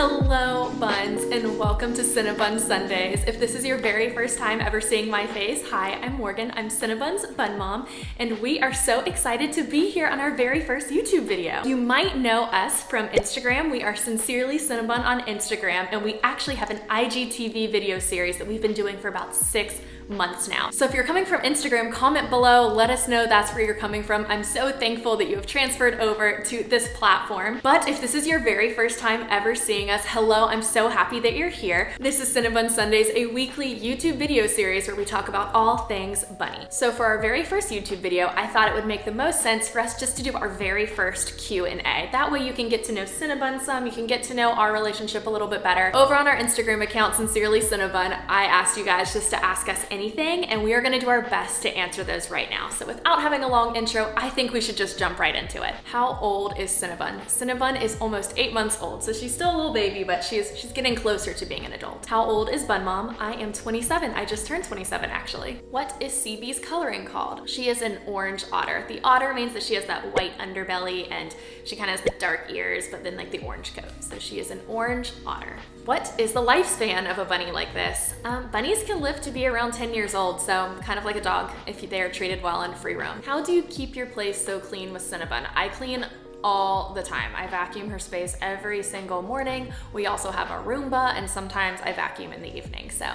Hello, Buns, and welcome to Cinnabun Sundays. If this is your very first time ever seeing my face, hi, I'm Morgan. I'm Cinnabun's bun mom, and we are so excited to be here on our very first YouTube video. You might know us from Instagram. We are Sincerely Cinnabun on Instagram, and we actually have an IGTV video series that we've been doing for about 6 months now. So if you're coming from Instagram, comment below, let us know that's where you're coming from. I'm so thankful that you have transferred over to this platform. But if this is your very first time ever seeing us, hello, I'm so happy that you're here. This is Cinnabun Sundays, a weekly YouTube video series where we talk about all things bunny. So for our very first YouTube video, I thought it would make the most sense for us just to do our very first Q&A. That way you can get to know Cinnabun some, you can get to know our relationship a little bit better. Over on our Instagram account, Sincerely Cinnabun, I asked you guys just to ask us anything, and we are gonna do our best to answer those right now. So without having a long intro, I think we should just jump right into it. How old is Cinnabun? Cinnabun is almost 8 months old, so she's still a little baby, but she's getting closer to being an adult. How old is Bun Mom? I am 27. I just turned 27 actually. What is CB's coloring called? She is an orange otter. The otter means that she has that white underbelly and she kind of has the dark ears, but then like the orange coat. So she is an orange otter. What is the lifespan of a bunny like this? Bunnies can live to be around 10 years old, so kind of like a dog if they are treated well and free roam. How do you keep your place so clean with Cinnabun? I clean all the time. I vacuum her space every single morning. We also have a Roomba, and sometimes I vacuum in the evening. So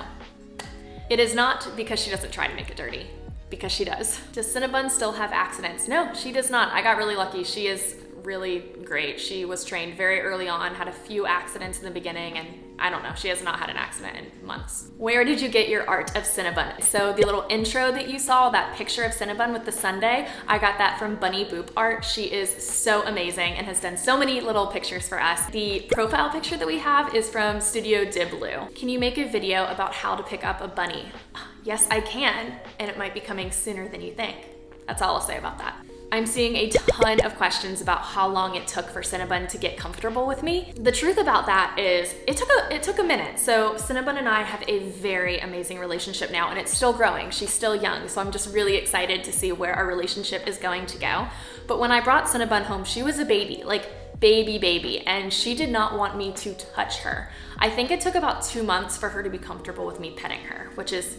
it is not because she doesn't try to make it dirty, because she does. Does Cinnabun still have accidents? No, she does not. I got really lucky. She is really great. She was trained very early on, had a few accidents in the beginning, and I don't know, she has not had an accident in months. Where did you get your art of Cinnabun? So the little intro that you saw, that picture of Cinnabun with the Sunday, I got that from Bunny Boop Art. She is so amazing and has done so many little pictures for us. The profile picture that we have is from Studio Diblu. Can you make a video about how to pick up a bunny? Yes, I can, and it might be coming sooner than you think. That's all I'll say about that. I'm seeing a ton of questions about how long it took for Cinnabun to get comfortable with me. The truth about that is it took a minute. So Cinnabun and I have a very amazing relationship now, and it's still growing. She's still young, so I'm just really excited to see where our relationship is going to go. But when I brought Cinnabun home, she was a baby, like baby, and she did not want me to touch her. I think it took about 2 months for her to be comfortable with me petting her, which is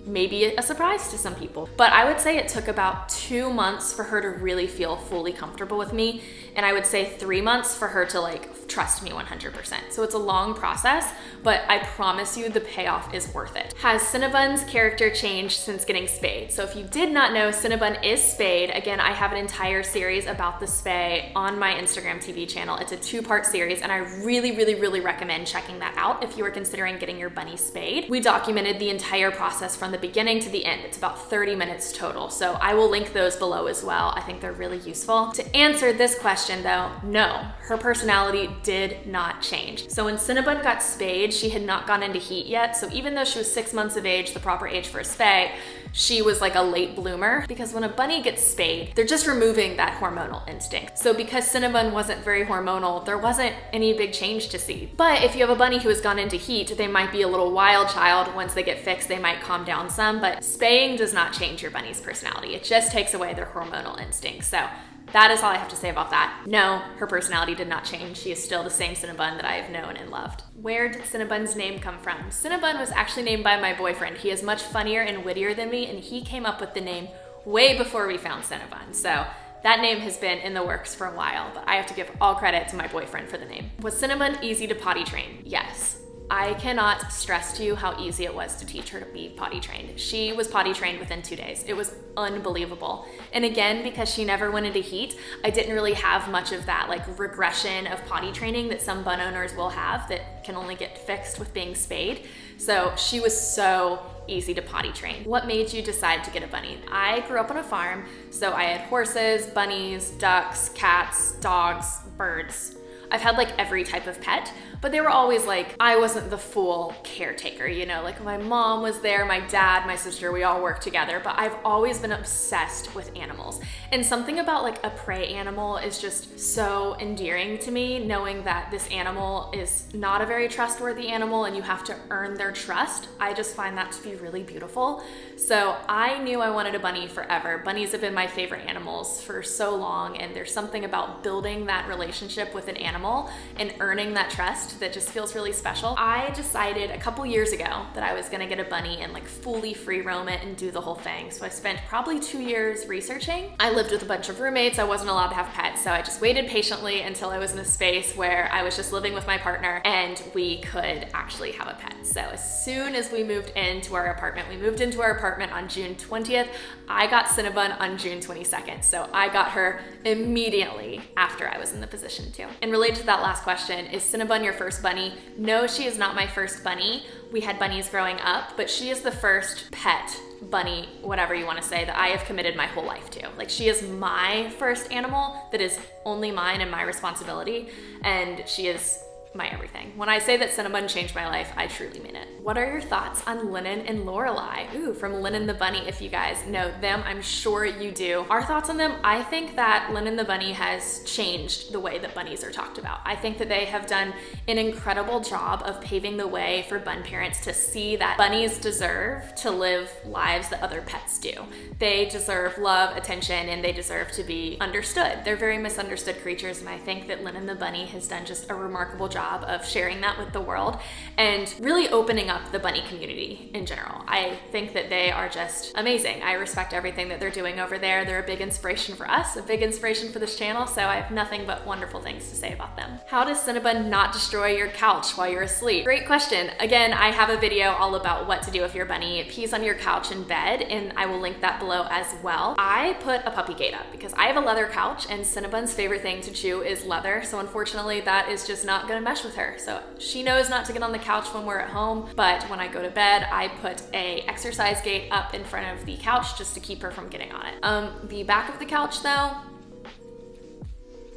maybe a surprise to some people. But I would say it took about 2 months for her to really feel fully comfortable with me. And I would say 3 months for her to like trust me 100%. So it's a long process, but I promise you the payoff is worth it. Has Cinnabun's character changed since getting spayed? So if you did not know, Cinnabun is spayed. Again, I have an entire series about the spay on my Instagram TV channel. It's a 2-part series, and I really recommend checking that out if you are considering getting your bunny spayed. We documented the entire process from the beginning to the end. It's about 30 minutes total. So I will link those below as well. I think they're really useful. To answer this question though, no, her personality did not change. So when Cinnabun got spayed, she had not gone into heat yet. So even though she was 6 months of age, the proper age for a spay, she was like a late bloomer, because when a bunny gets spayed, they're just removing that hormonal instinct. So because Cinnabun wasn't very hormonal, there wasn't any big change to see. But if you have a bunny who has gone into heat, they might be a little wild child. Once they get fixed, they might calm down some, but spaying does not change your bunny's personality. It just takes away their hormonal instincts. So that is all I have to say about that. No, her personality did not change. She is still the same Cinnabun that I have known and loved. Where did Cinnabun's name come from? Cinnabun was actually named by my boyfriend. He is much funnier and wittier than me, and he came up with the name way before we found Cinnabun. So that name has been in the works for a while, but I have to give all credit to my boyfriend for the name. Was Cinnabun easy to potty train? Yes. I cannot stress to you how easy it was to teach her to be potty trained. She was potty trained within 2 days. It was unbelievable. And again, because she never went into heat, I didn't really have much of that like regression of potty training that some bun owners will have that can only get fixed with being spayed. So she was so easy to potty train. What made you decide to get a bunny? I grew up on a farm, so I had horses, bunnies, ducks, cats, dogs, birds. I've had like every type of pet, but they were always like, I wasn't the full caretaker, you know, like my mom was there, my dad, my sister, we all worked together, but I've always been obsessed with animals. And something about like a prey animal is just so endearing to me, knowing that this animal is not a very trustworthy animal and you have to earn their trust. I just find that to be really beautiful. So I knew I wanted a bunny forever. Bunnies have been my favorite animals for so long, and there's something about building that relationship with an animal animal and earning that trust that just feels really special. I decided a couple years ago that I was gonna get a bunny and like fully free roam it and do the whole thing. So I spent probably 2 years researching. I lived with a bunch of roommates. I wasn't allowed to have pets. So I just waited patiently until I was in a space where I was just living with my partner and we could actually have a pet. So as soon as we moved into our apartment, we moved into our apartment on June 20th. I got Cinnabun on June 22nd. So I got her immediately after I was in the position to. And related to that last question, is Cinnabun your first bunny? No, she is not my first bunny. We had bunnies growing up, but she is the first pet bunny, whatever you want to say, that I have committed my whole life to. Like, she is my first animal that is only mine and my responsibility, and she is my everything. When I say that Cinnabun changed my life, I truly mean it. What are your thoughts on Lennon and Lorelei? Ooh, from Lennon the Bunny, if you guys know them, I'm sure you do. Our thoughts on them, I think that Lennon the Bunny has changed the way that bunnies are talked about. I think that they have done an incredible job of paving the way for bun parents to see that bunnies deserve to live lives that other pets do. They deserve love, attention, and they deserve to be understood. They're very misunderstood creatures, and I think that Lennon the Bunny has done just a remarkable job of sharing that with the world and really opening up the bunny community in general. I think that they are just amazing. I respect everything that they're doing over there. They're a big inspiration for us, a big inspiration for this channel, so I have nothing but wonderful things to say about them. How does Cinnabun not destroy your couch while you're asleep? Great question. Again, I have a video all about what to do if your bunny pees on your couch in bed, and I will link that below as well. I put a puppy gate up because I have a leather couch and Cinnabun's favorite thing to chew is leather, so unfortunately that is just not gonna mesh with her. So she knows not to get on the couch when we're at home, but when I go to bed, I put a exercise gate up in front of the couch just to keep her from getting on it. The back of the couch though,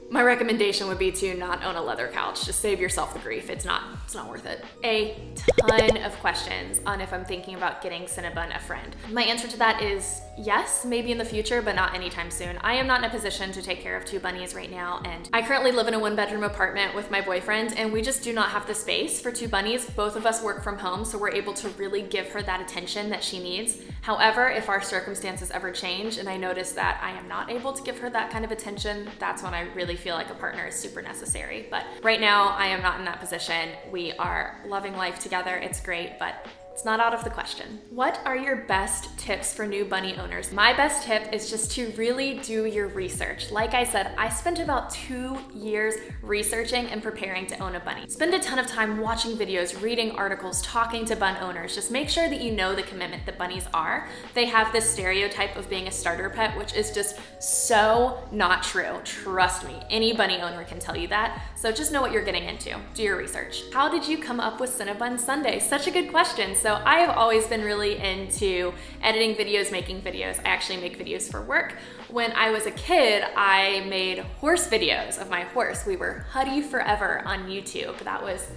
my recommendation would be to not own a leather couch. Just save yourself the grief. It's not worth it. A ton of questions on if I'm thinking about getting Cinnabun a friend. My answer to that is yes, maybe in the future, but not anytime soon. I am not in a position to take care of 2 bunnies right now, and I currently live in a 1-bedroom apartment with my boyfriend, and we just do not have the space for 2 bunnies. Both of us work from home, so we're able to really give her that attention that she needs. However, if our circumstances ever change and I notice that I am not able to give her that kind of attention, that's when I really feel like a partner is super necessary. But right now, I am not in that position. We are loving life together. It's great, but it's not out of the question. What are your best tips for new bunny owners? My best tip is just to really do your research. Like I said, I spent about 2 years researching and preparing to own a bunny. Spend a ton of time watching videos, reading articles, talking to bun owners. Just make sure that you know the commitment that bunnies are. They have this stereotype of being a starter pet, which is just so not true. Trust me, any bunny owner can tell you that. So just know what you're getting into. Do your research. How did you come up with Cinnabun Sunday? Such a good question. So I have always been really into editing videos, making videos. I actually make videos for work. When I was a kid, I made horse videos of my horse. We were Huddy Forever on YouTube. That was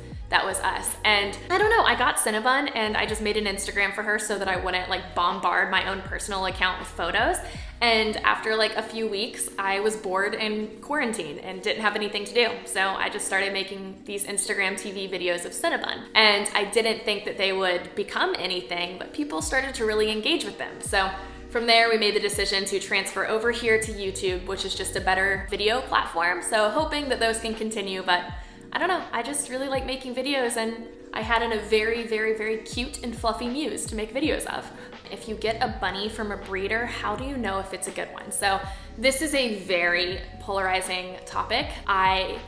us. And I don't know, I got Cinnabun and I just made an Instagram for her so that I wouldn't like bombard my own personal account with photos. And after like a few weeks, I was bored and quarantined and didn't have anything to do. So I just started making these Instagram TV videos of Cinnabun. And I didn't think that they would become anything, but people started to really engage with them. So from there, we made the decision to transfer over here to YouTube, which is just a better video platform. So hoping that those can continue, but I don't know, I just really like making videos, and I had a very, very, very cute and fluffy muse to make videos of. If you get a bunny from a breeder, how do you know if it's a good one? So this is a very polarizing topic. I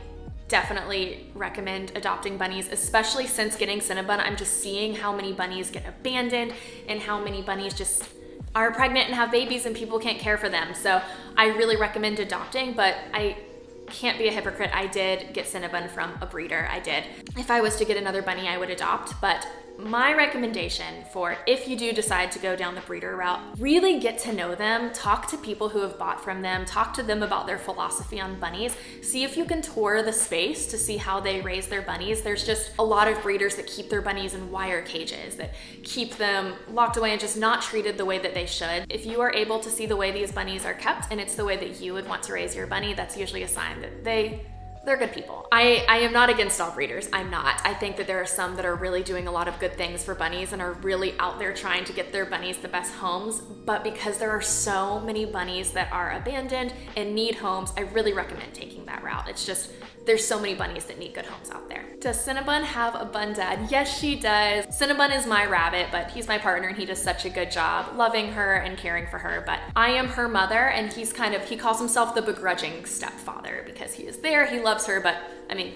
definitely recommend adopting bunnies, especially since getting Cinnabun. I'm just seeing how many bunnies get abandoned and how many bunnies just are pregnant and have babies and people can't care for them. So I really recommend adopting, but I can't be a hypocrite. I did get Cinnabun from a breeder. I did. If I was to get another bunny, I would adopt, but my recommendation for if you do decide to go down the breeder route, really get to know them, talk to people who have bought from them, talk to them about their philosophy on bunnies, see if you can tour the space to see how they raise their bunnies. There's just a lot of breeders that keep their bunnies in wire cages, that keep them locked away and just not treated the way that they should. If you are able to see the way these bunnies are kept and it's the way that you would want to raise your bunny, that's usually a sign that they're they're good people. I am not against all breeders. I'm not. I think that there are some that are really doing a lot of good things for bunnies and are really out there trying to get their bunnies the best homes. But because there are so many bunnies that are abandoned and need homes, I really recommend taking that route. It's just, there's so many bunnies that need good homes out there. Does Cinnabun have a bun dad? Yes, she does. Cinnabun is my rabbit, but he's my partner and he does such a good job loving her and caring for her. But I am her mother, and he calls himself the begrudging stepfather because he is there, he loves her, but I mean,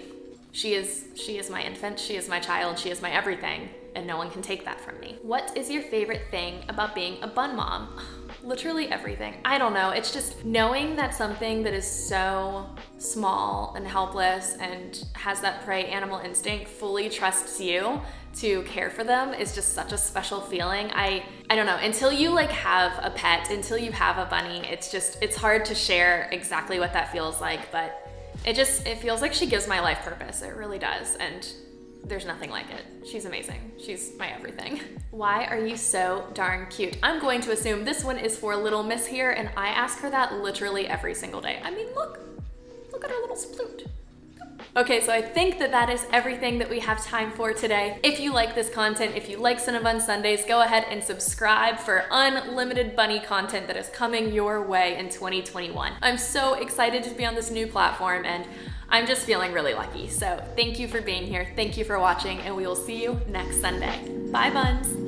she is my infant, she is my child, she is my everything, and no one can take that from me. What is your favorite thing about being a bun mom? Literally everything. I don't know, it's just knowing that something that is so small and helpless and has that prey animal instinct fully trusts you to care for them is just such a special feeling. I don't know, until you like have a pet, until you have a bunny, it's hard to share exactly what that feels like, but it feels like she gives my life purpose. It really does, and there's nothing like it. She's amazing. She's my everything. Why are you so darn cute? I'm going to assume this one is for little miss here, and I ask her that literally every single day. I mean, look at her little sploot. Okay, so I think that is everything that we have time for today. If you like this content, if you like Cinnabun Sundays, go ahead and subscribe for unlimited bunny content that is coming your way in 2021. I'm so excited to be on this new platform, and I'm just feeling really lucky. So thank you for being here, thank you for watching, and we will see you next Sunday. Bye, Buns.